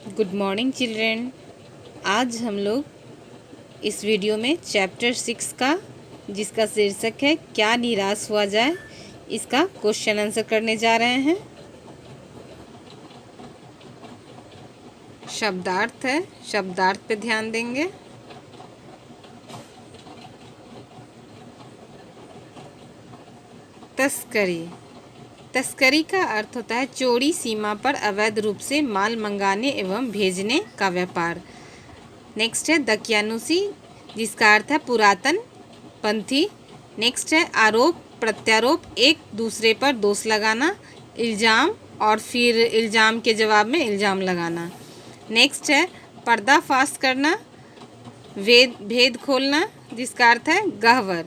Good morning children. आज हम लोग इस वीडियो में चैप्टर 6 का, जिसका शीर्षक है क्या निराश हुआ जाए, इसका क्वेश्चन आंसर करने जा रहे हैं। शब्दार्थ है, शब्दार्थ पे ध्यान देंगे। तस्करी। तस्करी का अर्थ होता है चौड़ी सीमा पर अवैध रूप से माल मंगाने एवं भेजने का व्यापार। नेक्स्ट है दकियानुसी, जिसका अर्थ है पुरातन पंथी। नेक्स्ट है आरोप प्रत्यारोप, एक दूसरे पर दोष लगाना, इल्ज़ाम और फिर इल्ज़ाम के जवाब में इल्ज़ाम लगाना। नेक्स्ट है पर्दाफाश करना, भेद खोलना, जिसका अर्थ है गह्वर।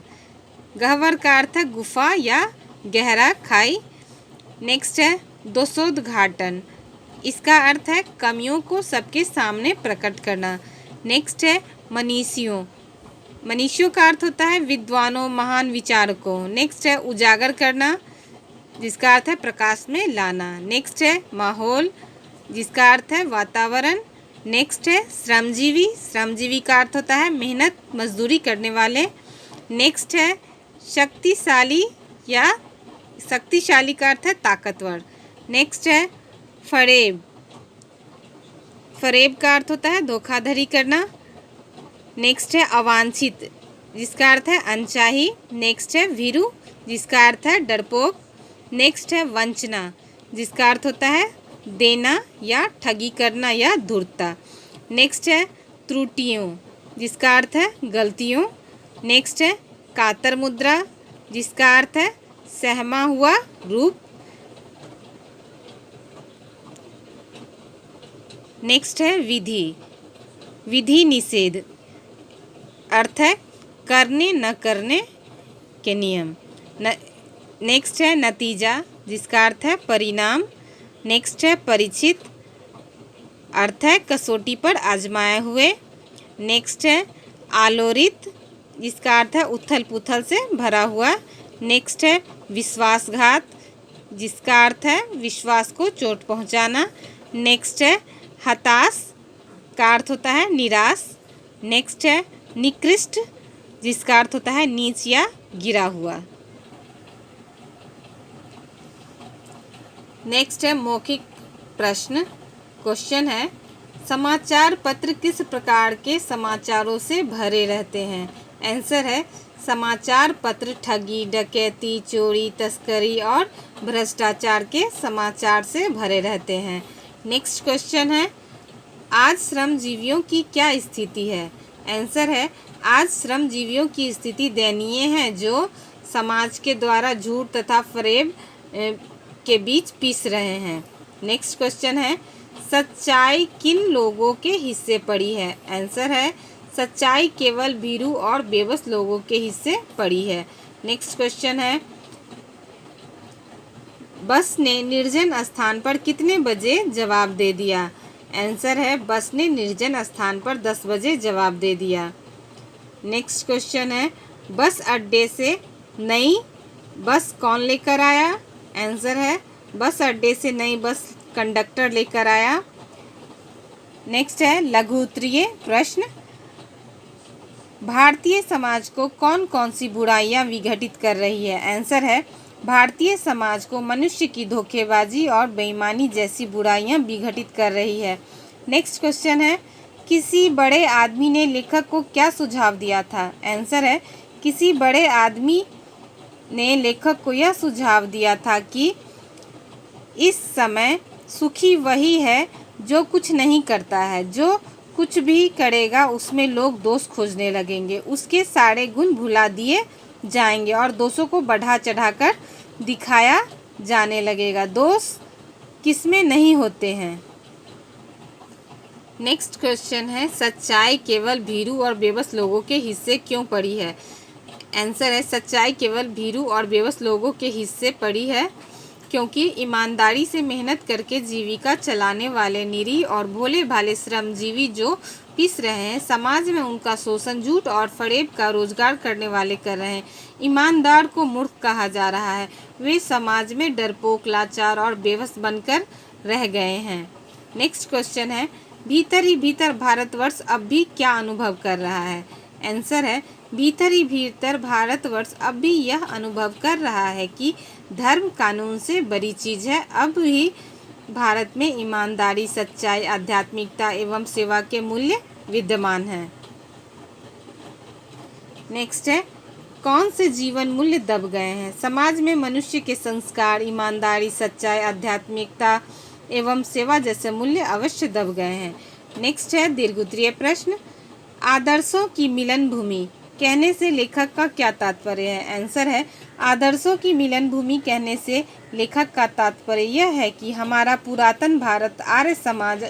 गह्वर का अर्थ है गुफा या गहरा खाई। नेक्स्ट है दोषोद्घाटन, इसका अर्थ है कमियों को सबके सामने प्रकट करना। नेक्स्ट है मनीषियों, मनीषियों का अर्थ होता है विद्वानों, महान विचारकों। नेक्स्ट है उजागर करना, जिसका अर्थ है प्रकाश में लाना। नेक्स्ट है माहौल, जिसका अर्थ है वातावरण। नेक्स्ट है श्रमजीवी, श्रमजीवी का अर्थ होता है मेहनत मजदूरी करने वाले। नेक्स्ट है शक्तिशाली या शक्तिशाली का अर्थ है ताकतवर। नेक्स्ट है फरेब, फरेब का अर्थ होता है धोखाधड़ी करना। नेक्स्ट है अवांछित, जिसका अर्थ है अनचाही। नेक्स्ट है भीरू, जिसका अर्थ है डरपोक। नेक्स्ट है वंचना, जिसका अर्थ होता है देना या ठगी करना या धूर्तता। नेक्स्ट है त्रुटियों, जिसका अर्थ है गलतियों। नेक्स्ट है कातर मुद्रा, जिसका अर्थ है सहमा हुआ रूप। नेक्स्ट है विधि, विधि निषेध, अर्थ है करने न करने के नियम। नेक्स्ट है नतीजा, जिसका अर्थ है परिणाम। नेक्स्ट है परीक्षित, अर्थ है कसौटी पर आजमाए हुए। नेक्स्ट है आलोड़ित, जिसका अर्थ है उथल पुथल से भरा हुआ। नेक्स्ट है विश्वासघात, जिसका अर्थ है विश्वास को चोट पहुंचाना। नेक्स्ट है हताश, का अर्थ होता है निराश। नेक्स्ट है निकृष्ट, जिसका अर्थ होता है नीच या गिरा हुआ। नेक्स्ट है मौखिक प्रश्न। क्वेश्चन है समाचार पत्र किस प्रकार के समाचारों से भरे रहते हैं? आंसर है समाचार पत्र ठगी, डकैती, चोरी, तस्करी और भ्रष्टाचार के समाचार से भरे रहते हैं। नेक्स्ट क्वेश्चन है आज श्रमजीवियों की क्या स्थिति है? आंसर है आज श्रमजीवियों की स्थिति दयनीय है, जो समाज के द्वारा झूठ तथा फरेब के बीच पीस रहे हैं। नेक्स्ट क्वेश्चन है सच्चाई किन लोगों के हिस्से पड़ी है? आंसर है सच्चाई केवल भीरू और बेबस लोगों के हिस्से पड़ी है। नेक्स्ट क्वेश्चन है बस ने निर्जन स्थान पर कितने बजे जवाब दे दिया? आंसर है बस ने निर्जन स्थान पर 10 बजे जवाब दे दिया। नेक्स्ट क्वेश्चन है बस अड्डे से नई बस कौन लेकर आया? आंसर है बस अड्डे से नई बस कंडक्टर लेकर आया। नेक्स्ट है लघु उत्तरीय प्रश्न, भारतीय समाज को कौन कौन सी बुराइयां विघटित कर रही है? आंसर है भारतीय समाज को मनुष्य की धोखेबाजी और बेईमानी जैसी बुराइयां विघटित कर रही है। नेक्स्ट क्वेश्चन है किसी बड़े आदमी ने लेखक को क्या सुझाव दिया था? आंसर है किसी बड़े आदमी ने लेखक को यह सुझाव दिया था कि इस समय सुखी वही है जो कुछ नहीं करता है, जो कुछ भी करेगा उसमें लोग दोष खोजने लगेंगे, उसके सारे गुण भुला दिए जाएंगे और दोषों को बढ़ा चढ़ाकर दिखाया जाने लगेगा। दोष किसमें नहीं होते हैं? नेक्स्ट क्वेश्चन है सच्चाई केवल भीरू और बेबस लोगों के हिस्से क्यों पड़ी है? आंसर है सच्चाई केवल भीरू और बेबस लोगों के हिस्से पड़ी है क्योंकि ईमानदारी से मेहनत करके जीविका चलाने वाले निरीह और भोले भाले श्रमजीवी जो पिस रहे हैं, समाज में उनका शोषण झूठ और फरेब का रोजगार करने वाले कर रहे हैं। ईमानदार को मूर्ख कहा जा रहा है, वे समाज में डरपोक, लाचार और बेबस बनकर रह गए हैं। नेक्स्ट क्वेश्चन है भीतर ही भीतर भारतवर्ष अब भी क्या अनुभव कर रहा है? आंसर है भीतर ही भीतर भारतवर्ष अब भी यह अनुभव कर रहा है कि धर्म कानून से बड़ी चीज़ है। अब भी भारत में ईमानदारी, सच्चाई, आध्यात्मिकता एवं सेवा के मूल्य विद्यमान हैं। नेक्स्ट है, कौन से जीवन मूल्य दब गए हैं? समाज में मनुष्य के संस्कार, ईमानदारी, सच्चाई, आध्यात्मिकता एवं सेवा जैसे मूल्य अवश्य दब गए हैं। नेक्स्ट है दीर्घोत्तरीय प्रश्न, आदर्शों की मिलन भूमि कहने से लेखक का क्या तात्पर्य है? आंसर है आदर्शों की मिलन भूमि कहने से लेखक का तात्पर्य यह है कि हमारा पुरातन भारत, आर्य समाज,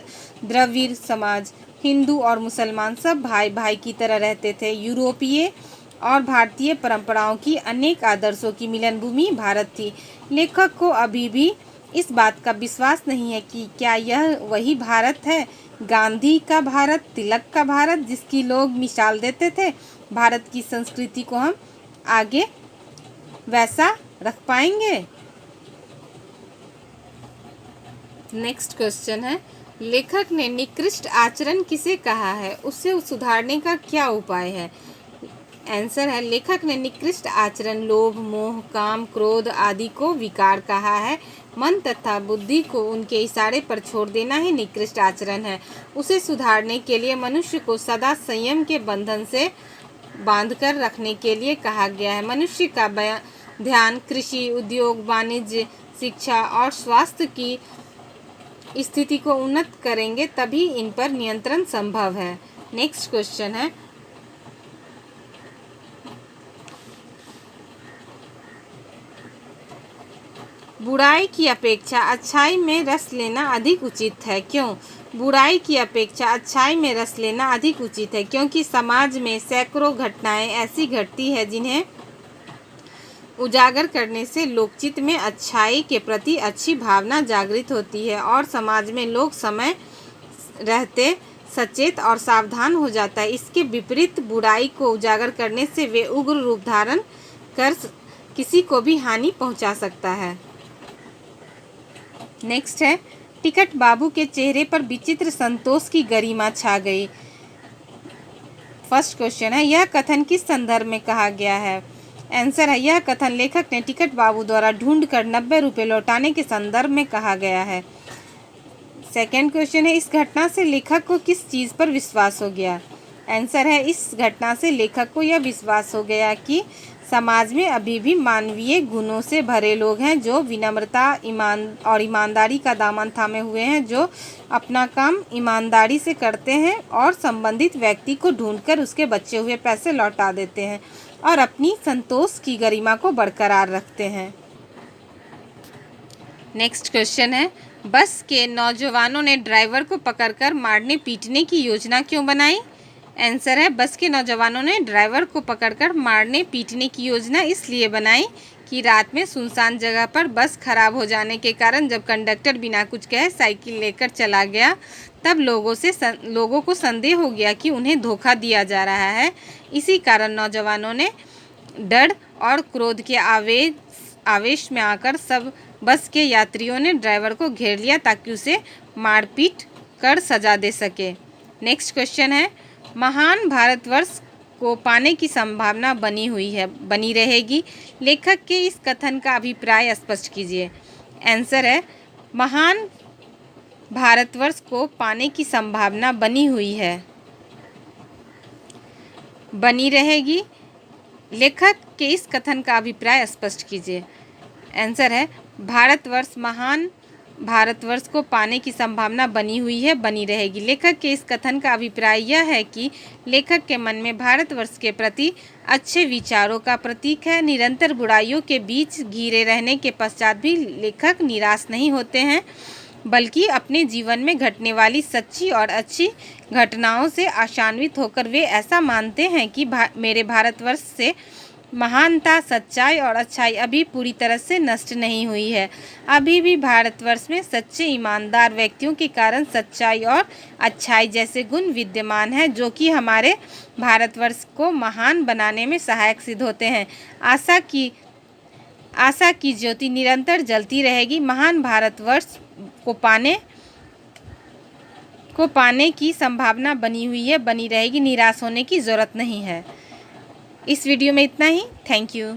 द्रविड़ समाज, हिंदू और मुसलमान सब भाई भाई की तरह रहते थे। यूरोपीय और भारतीय परंपराओं की अनेक आदर्शों की मिलन भूमि भारत थी। लेखक को अभी भी इस बात का विश्वास नहीं है कि क्या यह वही भारत है, गांधी का भारत, तिलक का भारत, जिसकी लोग मिसाल देते थे। भारत की संस्कृति को हम आगे वैसा रख पाएंगे? नेक्स्ट क्वेश्चन है, लेखक ने निकृष्ट आचरण किसे कहा है? उसे सुधारने का क्या उपाय है? आंसर है लेखक ने निकृष्ट आचरण लोभ, मोह, काम, क्रोध आदि को विकार कहा है। मन तथा बुद्धि को उनके इशारे पर छोड़ देना ही निकृष्ट आचरण है। उसे सुधारने के लिए मनुष्य को सदा संयम के बंधन से बांधकर रखने के लिए कहा गया है। मनुष्य का ध्यान कृषि, उद्योग, वाणिज्य, शिक्षा और स्वास्थ्य की स्थिति को उन्नत करेंगे, तभी इन पर नियंत्रण संभव है। नेक्स्ट क्वेश्चन है, बुराई की अपेक्षा अच्छाई में रस लेना अधिक उचित है। क्यों? बुराई की अपेक्षा अच्छाई में रस लेना अधिक उचित है क्योंकि समाज में सैकड़ों घटनाएं ऐसी घटती है जिन्हें उजागर करने से लोकचित्त में अच्छाई के प्रति अच्छी भावना जागृत होती है और समाज में लोग समय रहते सचेत और सावधान हो जाता है। इसके विपरीत बुराई को उजागर करने से वे उग्र रूप धारण कर किसी को भी हानि पहुंचा सकता है। नेक्स्ट है, टिकट बाबू के चेहरे पर विचित्र संतोष की गरिमा छा गई। फर्स्ट क्वेश्चन है, यह कथन किस संदर्भ में कहा गया है? आंसर है यह कथन लेखक ने टिकट बाबू द्वारा ढूंढकर 90 रुपये लौटाने के संदर्भ में कहा गया है। सेकंड क्वेश्चन है, इस घटना से लेखक को किस चीज़ पर विश्वास हो गया? आंसर है इस घटना से लेखक को यह विश्वास हो गया कि समाज में अभी भी मानवीय गुणों से भरे लोग हैं जो विनम्रता और ईमानदारी का दामन थामे हुए हैं, जो अपना काम ईमानदारी से करते हैं और संबंधित व्यक्ति को ढूंढकर उसके बचे हुए पैसे लौटा देते हैं और अपनी संतोष की गरिमा को बरकरार रखते हैं। नेक्स्ट क्वेश्चन है, बस के नौजवानों ने ड्राइवर को पकड़कर मारने पीटने की योजना क्यों बनाई? आंसर है बस के नौजवानों ने ड्राइवर को पकड़कर मारने पीटने की योजना इसलिए बनाई कि रात में सुनसान जगह पर बस खराब हो जाने के कारण जब कंडक्टर बिना कुछ कहे साइकिल लेकर चला गया, तब लोगों को संदेह हो गया कि उन्हें धोखा दिया जा रहा है। इसी कारण नौजवानों ने डर और क्रोध के आवेश में आकर सब बस के यात्रियों ने ड्राइवर को घेर लिया ताकि उसे मारपीट कर सजा दे सके। नेक्स्ट क्वेश्चन है, महान भारतवर्ष को पाने की संभावना बनी रहेगी। लेखक के इस कथन का अभिप्राय स्पष्ट कीजिए। आंसर है महान भारतवर्ष को पाने की संभावना बनी रहेगी। लेखक के इस कथन का अभिप्राय स्पष्ट कीजिए। आंसर है महान भारतवर्ष को पाने की संभावना बनी रहेगी। लेखक के इस कथन का अभिप्राय यह है कि लेखक के मन में भारतवर्ष के प्रति अच्छे विचारों का प्रतीक है। निरंतर बुराइयों के बीच घिरे रहने के पश्चात भी लेखक निराश नहीं होते हैं, बल्कि अपने जीवन में घटने वाली सच्ची और अच्छी घटनाओं से आशान्वित होकर वे ऐसा मानते हैं कि मेरे भारतवर्ष से महानता, सच्चाई और अच्छाई अभी पूरी तरह से नष्ट नहीं हुई है। अभी भी भारतवर्ष में सच्चे ईमानदार व्यक्तियों के कारण सच्चाई और अच्छाई जैसे गुण विद्यमान हैं, जो कि हमारे भारतवर्ष को महान बनाने में सहायक सिद्ध होते हैं। आशा की ज्योति निरंतर जलती रहेगी। महान भारतवर्ष को को पाने की संभावना बनी हुई है, बनी रहेगी, निराश होने की ज़रूरत नहीं है। इस वीडियो में इतना ही। Thank you.